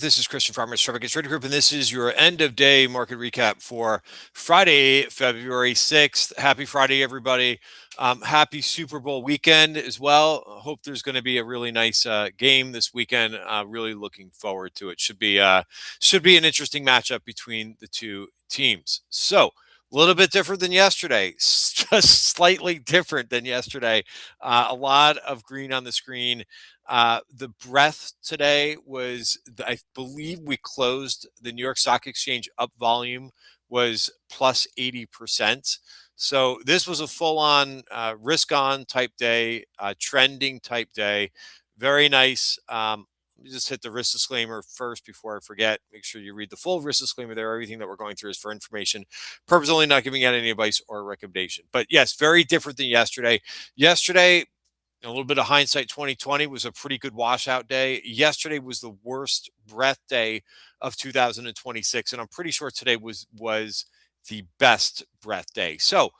This is Christian Farmer's Traffic Trader Group, and this is your end of day market recap for Friday, February 6th. Happy Friday, everybody. Happy Super Bowl weekend as well. Hope there's going to be a really nice game this weekend. Really looking forward to it. Should be an interesting matchup between the two teams. So, a little bit different than yesterday, just slightly different than yesterday. A lot of green on the screen. The breadth today was, I believe we closed the New York Stock Exchange up volume was plus 80%. So this was a full-on risk-on type day, trending type day. Very nice. Let me just hit the risk disclaimer first before I forget. Make sure you read the full risk disclaimer there. Everything that we're going through is for information purpose only, not giving out any advice or recommendation. But yes, very different than yesterday. Yesterday, a little bit of hindsight 2020 was a pretty good washout day. Yesterday was the worst breath day of 2026, and I'm pretty sure today was the best breath day. So,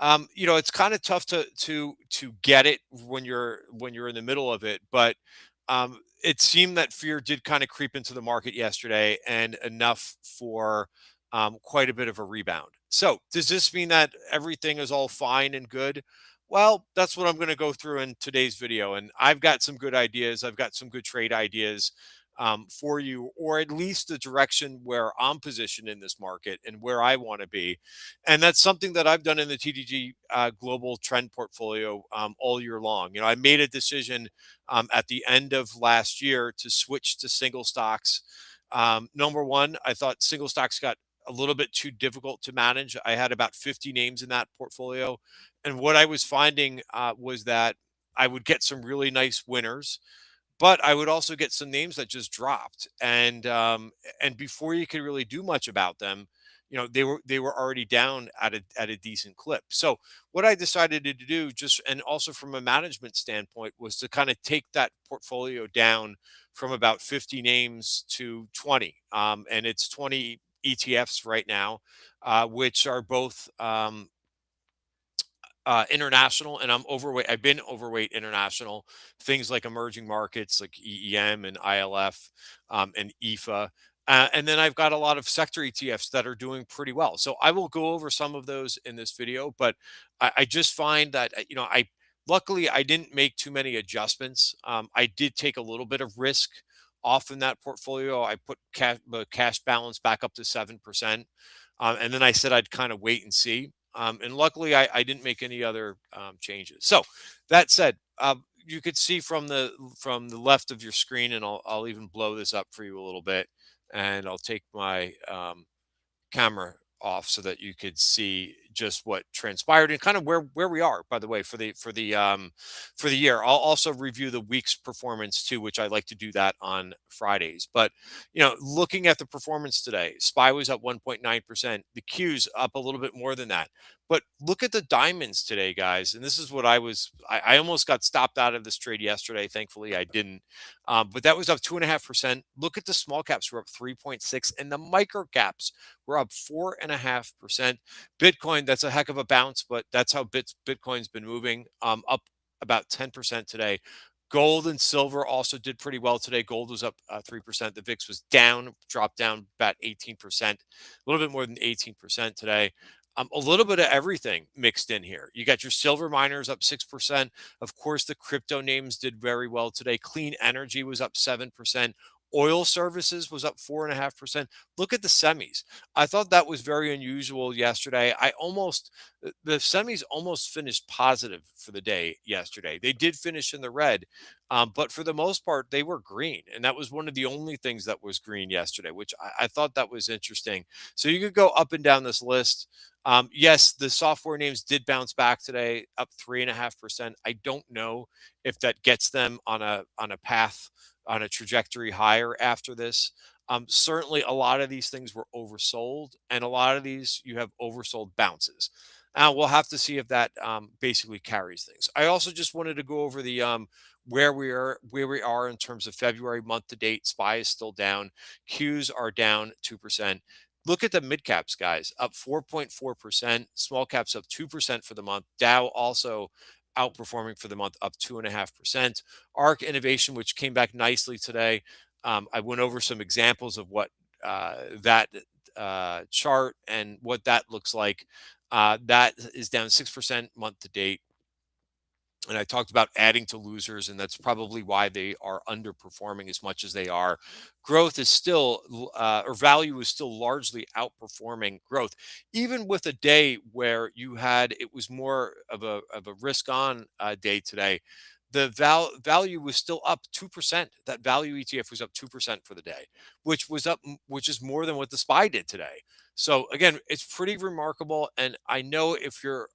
it's kind of tough to get it when you're in the middle of it, but it seemed that fear did kind of creep into the market yesterday, and enough for quite a bit of a rebound. So, does this mean that everything is all fine and good? Well, that's what I'm going to go through in today's video. And I've got some good ideas. I've got some good trade ideas for you, or at least the direction where I'm positioned in this market and where I want to be. And that's something that I've done in the TTG global trend portfolio all year long. I made a decision at the end of last year to switch to single stocks. Number one, I thought single stocks got a little bit too difficult to manage. I had about 50 names in that portfolio. And what I was finding was that I would get some really nice winners, but I would also get some names that just dropped. And before you could really do much about them, they were already down at a decent clip. So what I decided to do, just and also from a management standpoint, was to kind of take that portfolio down from about 50 names to 20. And it's 20 ETFs right now, which are both international, and I'm overweight. I've been overweight international things like emerging markets, like EEM and ILF and EFA. And then I've got a lot of sector ETFs that are doing pretty well. So I will go over some of those in this video, but I just find that, I luckily I didn't make too many adjustments. I did take a little bit of risk off in that portfolio. I put the cash balance back up to 7%. And then I said I'd kind of wait and see. And luckily, I didn't make any other changes. So that said, you could see from the left of your screen, and I'll even blow this up for you a little bit, and I'll take my camera off so that you could see just what transpired and kind of where we are, by the way, for the year. I'll also review the week's performance too, which I like to do that on Fridays. But looking at the performance today, SPY was up 1.9%, the Q's up a little bit more than that. But look at the diamonds today, guys. And this is what I almost got stopped out of this trade yesterday. Thankfully, I didn't. But that was up 2.5%. Look at the small caps were up 3.6, and the micro caps were up 4.5%. Bitcoin, that's a heck of a bounce, but that's how Bitcoin's been moving, up about 10% today. Gold and silver also did pretty well today. Gold was up 3%. The VIX was down, dropped down about 18%, a little bit more than 18% today. A little bit of everything mixed in here. You got your silver miners up 6%. Of course, the crypto names did very well today. Clean energy was up 7%. Oil services was up 4.5%. Look at the semis. I thought that was very unusual yesterday. The semis almost finished positive for the day yesterday. They did finish in the red, but for the most part, they were green. And that was one of the only things that was green yesterday, which I thought that was interesting. So you could go up and down this list. Yes, the software names did bounce back today, up 3.5%. I don't know if that gets them on a path, on a trajectory higher after this. Certainly, a lot of these things were oversold, and a lot of these you have oversold bounces. We'll have to see if that basically carries things. I also just wanted to go over the where we are in terms of February month to date. SPY is still down. Qs are down 2%. Look at the mid caps, guys, up 4.4%. Small caps up 2% for the month. Dow also outperforming for the month, up 2.5%. ARC Innovation, which came back nicely today, I went over some examples of what that chart and what that looks like. That is down 6% month to date. And I talked about adding to losers, and that's probably why they are underperforming as much as they are. Growth is still, or value is still largely outperforming growth, even with a day where you had it was more of a risk on day today. The value was still up 2%. That value ETF was up 2% for the day, which was up, which is more than what the SPY did today. So again, it's pretty remarkable. And I know if you're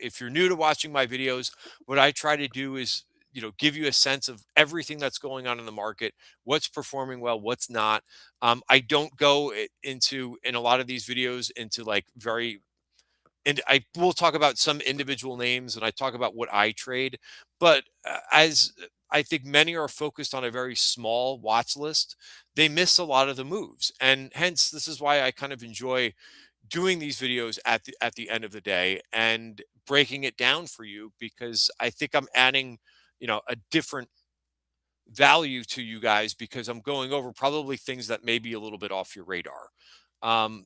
if you're new to watching my videos, what I try to do is, give you a sense of everything that's going on in the market, what's performing well, what's not. I don't go into, in a lot of these videos, into like very, and I will talk about some individual names and I talk about what I trade, but as I think many are focused on a very small watch list, they miss a lot of the moves. And hence, this is why I kind of enjoy doing these videos at the end of the day and breaking it down for you, because I think I'm adding, a different value to you guys, because I'm going over probably things that may be a little bit off your radar. Um,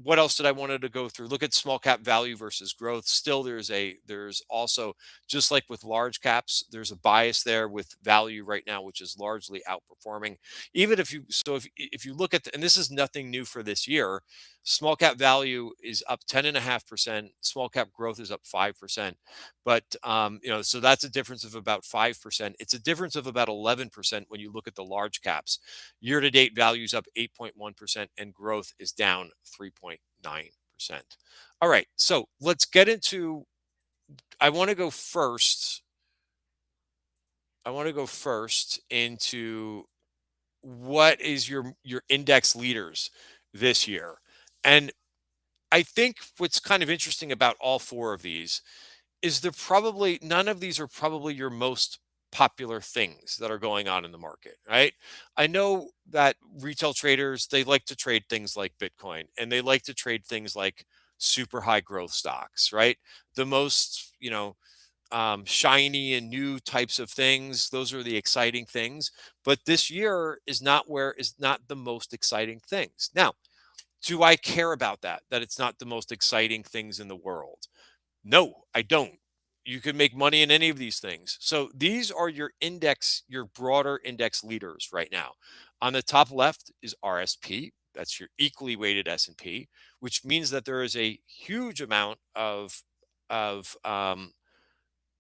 what else did I wanted to go through? Look at small cap value versus growth. Still, there's also, just like with large caps, there's a bias there with value right now, which is largely outperforming. Even if you so if you look at and this is nothing new for this year, small cap value is up 10.5%. Small cap growth is up 5%. But so that's a difference of about 5%. It's a difference of about 11% when you look at the large caps. Year to date values up 8.1% and growth is down 3.9%. All right, so let's get into I want to go first. I want to go first into what is your index leaders this year. And I think what's kind of interesting about all four of these is they're probably none of these are probably your most popular things that are going on in the market, right? I know that retail traders, they like to trade things like Bitcoin and they like to trade things like super high growth stocks, right? The most, shiny and new types of things. Those are the exciting things. But this year is not the most exciting things. Now, do I care about that? That it's not the most exciting things in the world? No, I don't. You can make money in any of these things. So these are your broader index leaders right now. On the top left is RSP. That's your equally weighted S&P, which means that there is a huge amount of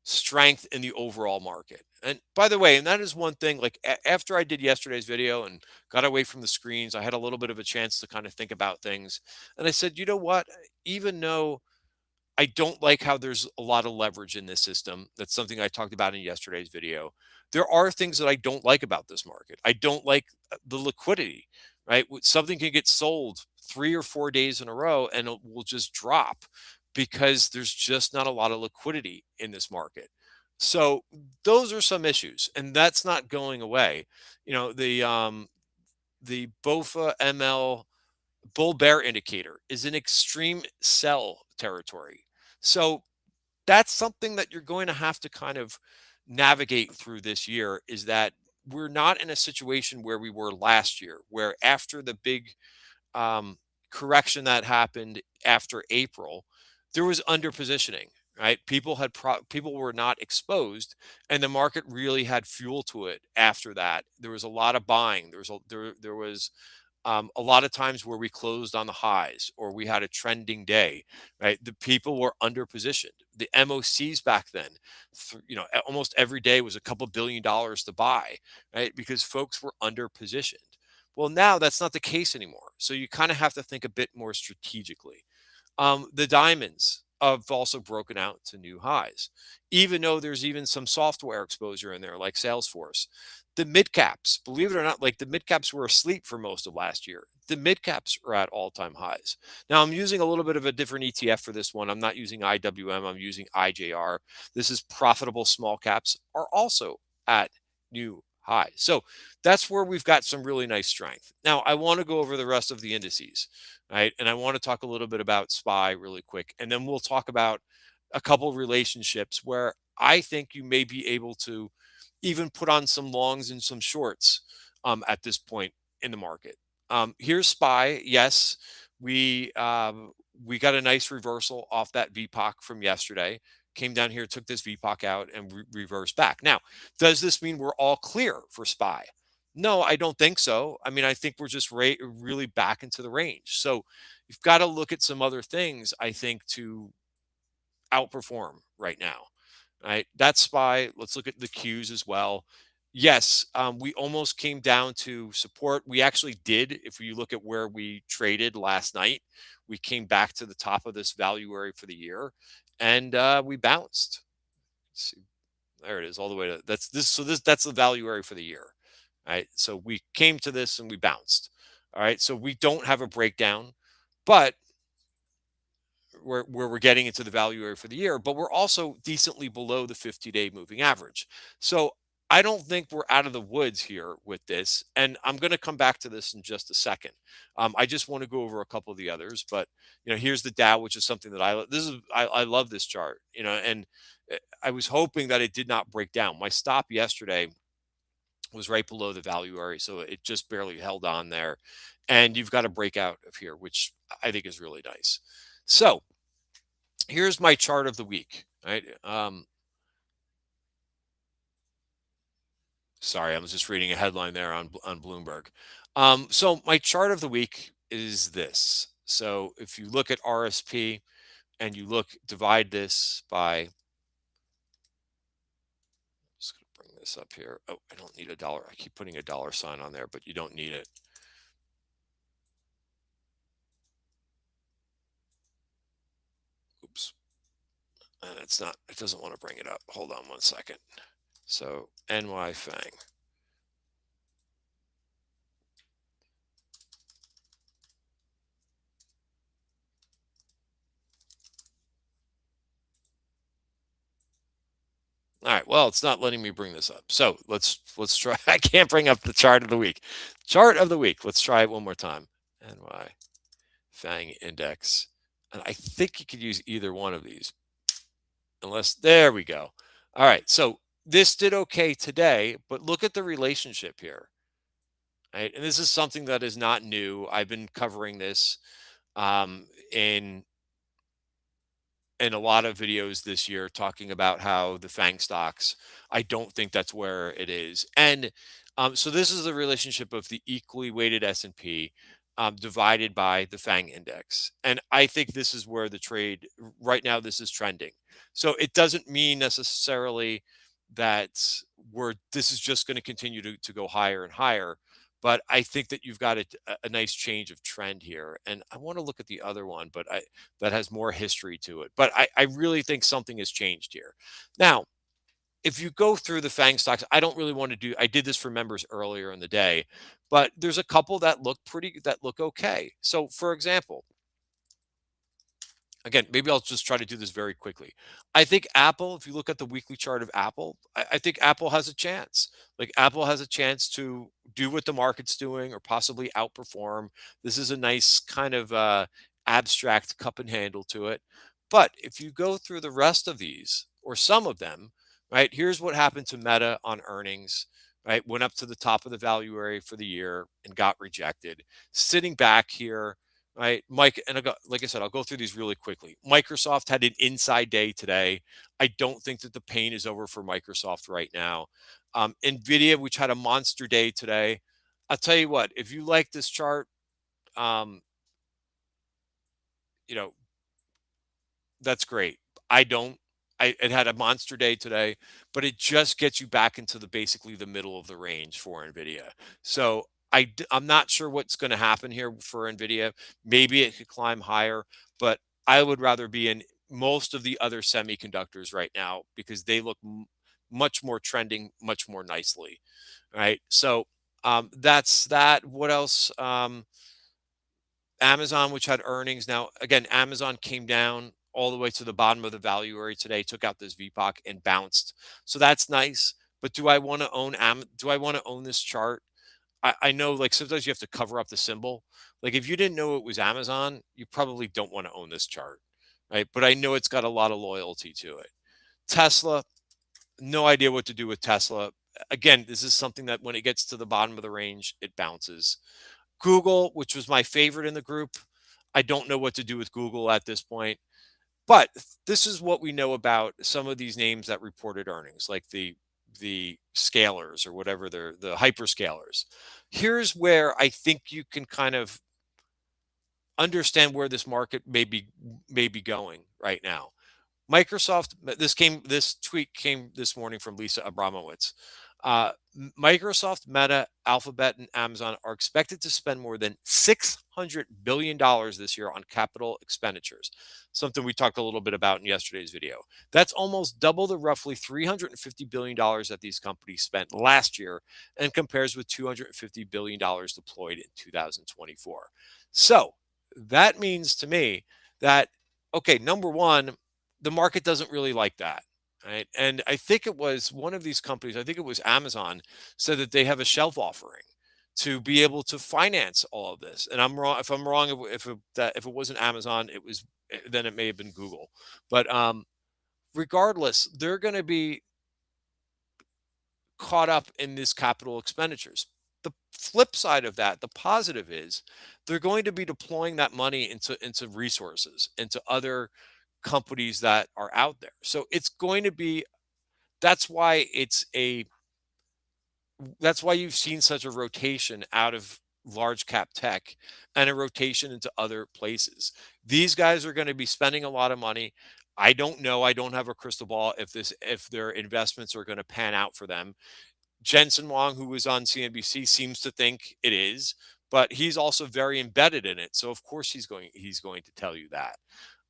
strength in the overall market. And by the way, and that is one thing, like after I did yesterday's video and got away from the screens, I had a little bit of a chance to kind of think about things. And I said, you know what? Even though I don't like how there's a lot of leverage in this system. That's something I talked about in yesterday's video. There are things that I don't like about this market. I don't like the liquidity, right? Something can get sold 3 or 4 days in a row and it will just drop because there's just not a lot of liquidity in this market. So those are some issues, and that's not going away. The BOFA ML bull bear indicator is an extreme sell territory. So that's something that you're going to have to kind of navigate through this year, is that we're not in a situation where we were last year, where after the big um, correction that happened after April, there was underpositioning. Right, people were not exposed, and the market really had fuel to it. After that, there was a lot of buying. There was a lot of times where we closed on the highs or we had a trending day, right? The people were under positioned. The MOCs back then, almost every day was a couple $1 billion to buy, right? Because folks were under positioned. Well, now that's not the case anymore. So you kind of have to think a bit more strategically. The diamonds have also broken out to new highs, even though there's even some software exposure in there, like Salesforce. The mid caps, believe it or not, like the mid caps were asleep for most of last year. The mid caps are at all time highs. Now, I'm using a little bit of a different ETF for this one. I'm not using IWM, I'm using IJR. This is profitable small caps are also at new highs. So that's where we've got some really nice strength. Now, I want to go over the rest of the indices, right? And I want to talk a little bit about SPY really quick. And then we'll talk about a couple relationships where I think you may be able to even put on some longs and some shorts at this point in the market. Here's SPY. Yes, we we got a nice reversal off that VPOC from yesterday. Came down here, took this VPOC out, and reversed back. Now, does this mean we're all clear for SPY? No, I don't think so. I mean, I think we're just really back into the range. So you've got to look at some other things, I think, to outperform right now. Right? That's SPY. Let's look at the Qs as well. Yes, we almost came down to support. We actually did. If you look at where we traded last night, we came back to the top of this value area for the year, and we bounced. Let's see, there it is, all the way to that's this. So that's the value area for the year, right? So we came to this and we bounced. All right. So we don't have a breakdown, but where we're getting into the value area for the year, but we're also decently below the 50-day moving average. So I don't think we're out of the woods here with this. And I'm going to come back to this in just a second. I just want to go over a couple of the others, but here's the Dow, which is something that I love this chart, and I was hoping that it did not break down. My stop yesterday was right below the value area, so it just barely held on there. And you've got a breakout of here, which I think is really nice. So here's my chart of the week. Right. Sorry, I was just reading a headline there on Bloomberg. So my chart of the week is this. So if you look at RSP and you divide this by, just going to bring this up here. Oh, I don't need a dollar. I keep putting a dollar sign on there, but you don't need it. Oops. And it doesn't want to bring it up. Hold on one second. So NY Fang. All right. Well, it's not letting me bring this up. So let's try. I can't bring up the chart of the week. Chart of the week. Let's try it one more time. NY Fang index. And I think you could use either one of these. Unless there we go. All right. So this did okay today, but look at the relationship here. Right. And this is something that is not new. I've been covering this in a lot of videos this year talking about how the Fang stocks, I don't think that's where it is. And so this is the relationship of the equally weighted S&P divided by the Fang index. And I think this is where the trade right now, this is trending. So it doesn't mean necessarily that this is just going to continue to go higher and higher. But I think that you've got a nice change of trend here. And I want to look at the other one, but that has more history to it. But I really think something has changed here. Now, if you go through the Fang stocks, I don't really want to I did this for members earlier in the day, but there's a couple that look okay. So for example, again, maybe I'll just try to do this very quickly. I think Apple, if you look at the weekly chart of Apple, I think Apple has a chance. Like Apple has a chance to do what the market's doing or possibly outperform. This is a nice kind of abstract cup and handle to it. But if you go through the rest of these or some of them, right, here's what happened to Meta on earnings. Right, went up to the top of the value area for the year and got rejected. Sitting back here, right, Mike, and like I said, I'll go through these really quickly. Microsoft had an inside day today. I don't think that the pain is over for Microsoft right now. Nvidia, which had a monster day today. I'll tell you what, if you like this chart, um, you know, that's great. I don't. It had a monster day today, but it just gets you back into basically the middle of the range for Nvidia. So I'm not sure what's going to happen here for Nvidia. Maybe it could climb higher, but I would rather be in most of the other semiconductors right now because they look much more trending, much more nicely. Right. So that's that. What else? Amazon, which had earnings. Now, again, Amazon came down all the way to the bottom of the value area today, took out this VPOC and bounced. So that's nice. But do I want to own do I want to own this chart? I know like sometimes you have to cover up the symbol. Like if you didn't know it was Amazon, you probably don't want to own this chart. Right. But I know it's got a lot of loyalty to it. Tesla, no idea what to do with Tesla. again, this is something that when it gets to the bottom of the range, it bounces. Google, which was my favorite in the group, I don't know what to do with Google at this point. But this is what we know about some of these names that reported earnings, like the scalers or whatever they're the hyperscalers. Here's where I think you can kind of understand where this market may be going right now. Microsoft, this tweet came this morning from Lisa Abramowitz. Microsoft, Meta, Alphabet, and Amazon are expected to spend more than $600 billion this year on capital expenditures, something we talked a little bit about in yesterday's video. That's almost double the roughly $350 billion that these companies spent last year and compares with $250 billion deployed in 2024. So that means to me that, okay, number one, the market doesn't really like that. Right. And I think it was one of these companies, I think it was Amazon, said that they have a shelf offering to be able to finance all of this. And I'm wrong. If I'm wrong, if it wasn't Amazon, then it may have been Google. But regardless, they're going to be caught up in this capital expenditures. The flip side of that, the positive is they're going to be deploying that money into resources, into other companies that are out there. So it's going to be that's why it's a that's why you've seen such a rotation out of large cap tech and a rotation into other places. These guys are going to be spending a lot of money. I don't know. I don't have a crystal ball if their investments are going to pan out for them. Jensen Wong, who was on CNBC, seems to think it is, but he's also very embedded in it. So of course he's going to tell you that.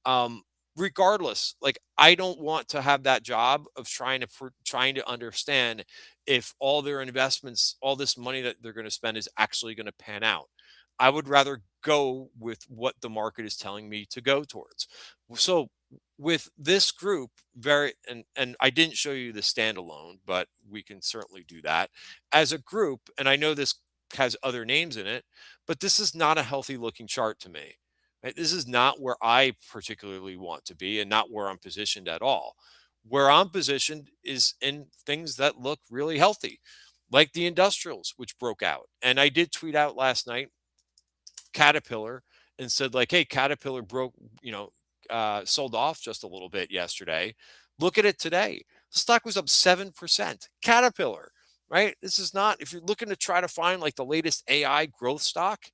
um Regardless, like, I don't want to have that job of trying to understand if all their investments, all this money that they're going to spend, is actually going to pan out. I would rather go with what the market is telling me to go towards. So with this group, and I didn't show you the standalone, but we can certainly do that as a group. And I know this has other names in it, but this is not a healthy looking chart to me. Right? This is not where I particularly want to be and not where I'm positioned at all. Where I'm positioned is in things that look really healthy, like the industrials, which broke out. And I did tweet out last night Caterpillar and said, like, hey, Caterpillar sold off just a little bit yesterday. Look at it today. The stock was up 7%. Caterpillar, right? This is not, if you're looking to try to find like the latest AI growth stock,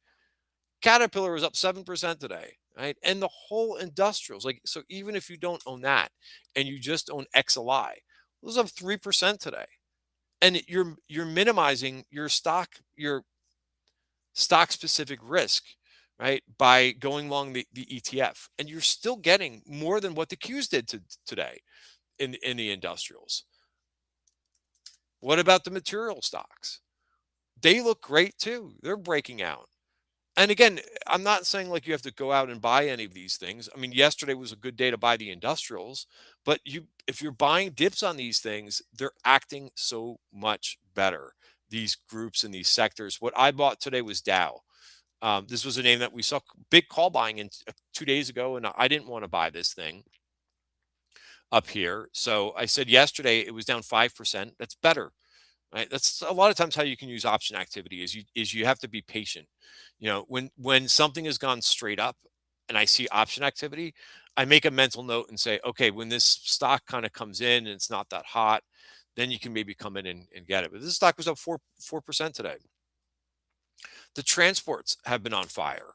Caterpillar was up 7% today, right? And the whole industrials, like, so even if you don't own that and you just own XLI, it was up 3% today. And you're minimizing your stock specific risk, right? By going long the ETF. And you're still getting more than what the Qs did today in the industrials. What about the material stocks? They look great too. They're breaking out. And again, I'm not saying like you have to go out and buy any of these things. I mean, yesterday was a good day to buy the industrials, but if you're buying dips on these things, they're acting so much better. These groups and these sectors. What I bought today was Dow. This was a name that we saw big call buying in 2 days ago, and I didn't want to buy this thing up here. So I said yesterday it was down 5%. That's better, right? That's a lot of times how you can use option activity is you have to be patient. When something has gone straight up and I see option activity, I make a mental note and say, okay, when this stock kind of comes in and it's not that hot, then you can maybe come in and get it. But this stock was up 4% today. The transports have been on fire.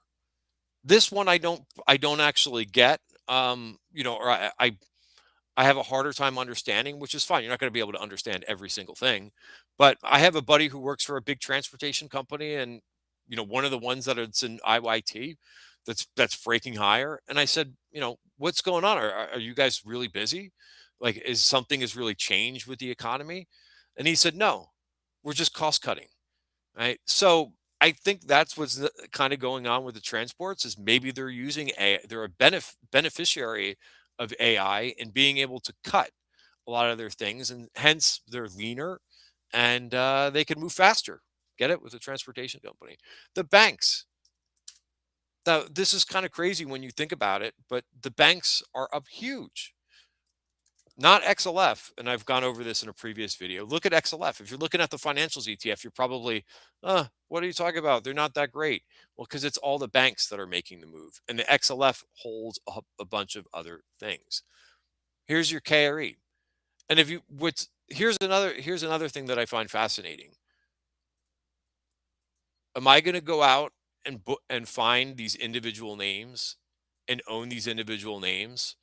This one I don't actually get. Or I have a harder time understanding, which is fine. You're not going to be able to understand every single thing. But I have a buddy who works for a big transportation company, and one of the ones that it's in IYT that's breaking higher. And I said, what's going on? Are you guys really busy? Like, is something has really changed with the economy? And he said, no, we're just cost cutting. Right. So I think that's what's kind of going on with the transports is maybe they're a beneficiary of AI and being able to cut a lot of their things, and hence they're leaner and they can move faster. Get it with the transportation company, the banks. Now this is kind of crazy when you think about it, but the banks are up huge. not XLF. And I've gone over this in a previous video. Look at XLF. If you're looking at the financials ETF, you're probably, what are you talking about? They're not that great. Well, because it's all the banks that are making the move, and the XLF holds a bunch of other things. Here's your KRE. And if you what's here's another thing that I find fascinating. Am I going to go out and find these individual names and own these individual names?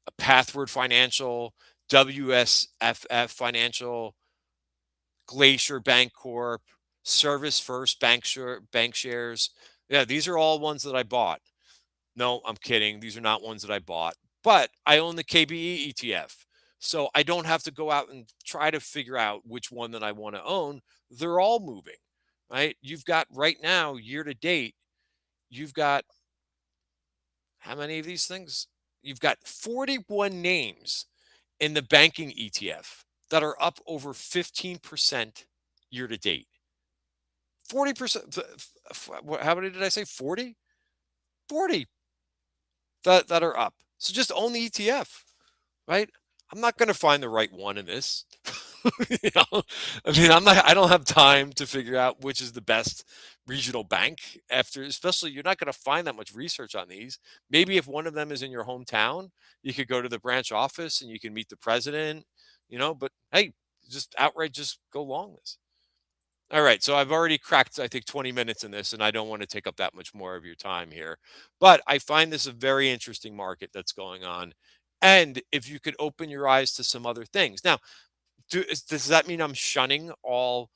A Pathward Financial, WSFF Financial, Glacier Bank Corp, Service First Bank Shares. Yeah, these are all ones that I bought. No, I'm kidding. These are not ones that I bought, but I own the KBE ETF. So I don't have to go out and try to figure out which one that I want to own. They're all moving, right? You've got right now, year to date, you've got how many of these things? You've got 41 names in the banking ETF that are up over 15% year to date. 40%. How many did I say? 40? 40 that are up. So just own the ETF, right? I'm not going to find the right one in this. You know, I mean, I don't have time to figure out which is the best regional bank after, especially you're not going to find that much research on these. Maybe if one of them is in your hometown, you could go to the branch office and you can meet the president, but hey, just outright just go long this. All right, so I've already cracked, I think, 20 minutes in this, and I don't want to take up that much more of your time here. But I find this a very interesting market that's going on. And if you could open your eyes to some other things. Now, does that mean I'm shunning all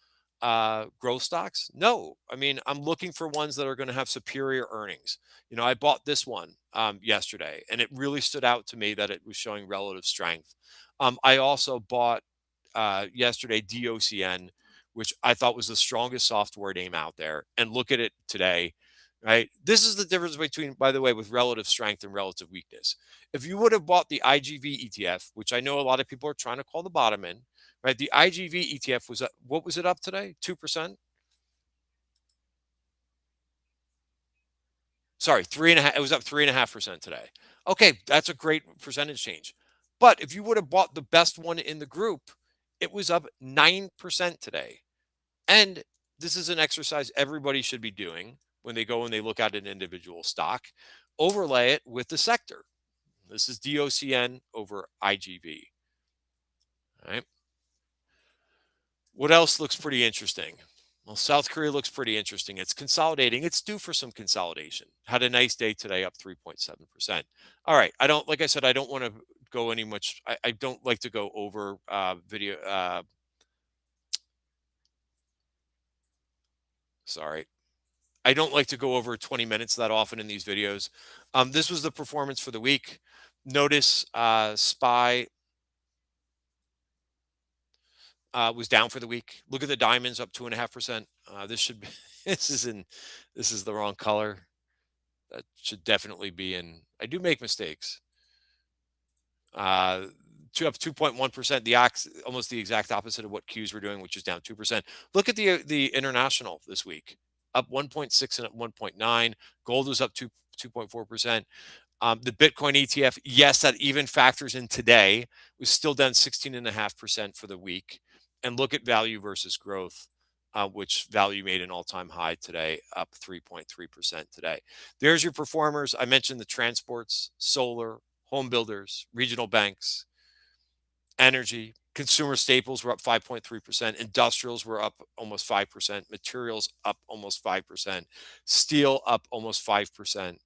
growth stocks? No. I mean, I'm looking for ones that are going to have superior earnings. I bought this one yesterday, and it really stood out to me that it was showing relative strength. I also bought yesterday DOCN, which I thought was the strongest software name out there. And look at it today, right? This is the difference between, by the way, with relative strength and relative weakness. If you would have bought the IGV ETF, which I know a lot of people are trying to call the bottom in, right? The IGV ETF was up, what was it up today? 2%? Sorry, 3.5. It was up 3.5% today. Okay, that's a great percentage change. But if you would have bought the best one in the group, it was up 9% today. And this is an exercise everybody should be doing when they go and they look at an individual stock. Overlay it with the sector. This is DOCN over IGV. All right. What else looks pretty interesting? Well, South Korea looks pretty interesting. It's consolidating. It's due for some consolidation. Had a nice day today, up 3.7%. All right. Like I said, I don't want to go any much. I don't like to go over video. Sorry. I don't like to go over 20 minutes that often in these videos. This was the performance for the week. Notice SPY was down for the week. Look at the diamonds up 2.5%. This should be this is the wrong color. That should definitely be in. I do make mistakes. Up 2.1%. Almost the exact opposite of what Qs were doing, which is down 2%. Look at the international this week, up 1.6 and at 1.9. Gold was up 2.4%. The Bitcoin ETF, yes, that even factors in today, was still down 16.5% for the week. And look at value versus growth, which value made an all-time high today, up 3.3% today. There's your performers. I mentioned the transports, solar, home builders, regional banks, energy, consumer staples were up 5.3%. Industrials were up almost 5%. Materials up almost 5%. Steel up almost 5%.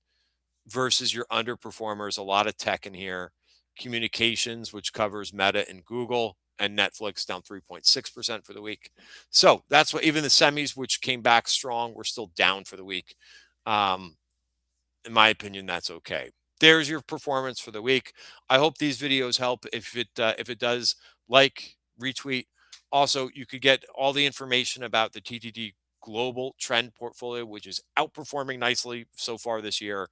Versus your underperformers, a lot of tech in here. Communications, which covers Meta and Google, and Netflix down 3.6% for the week. So that's what even the semis, which came back strong, were still down for the week. In my opinion, that's okay. There's your performance for the week. I hope these videos help. If it does, like, retweet. Also, you could get all the information about the TTG global trend portfolio, which is outperforming nicely so far this year.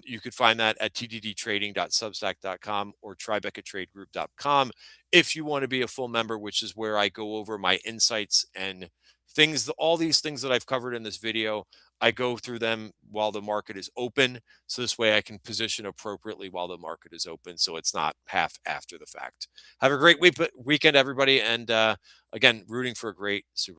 You could find that at tddtrading.substack.com or tribecatradegroup.com if you want to be a full member, which is where I go over my insights and things, all these things that I've covered in this video, I go through them while the market is open. So this way I can position appropriately while the market is open. So it's not half after the fact. Have a great weekend, everybody. And again, rooting for a great Super.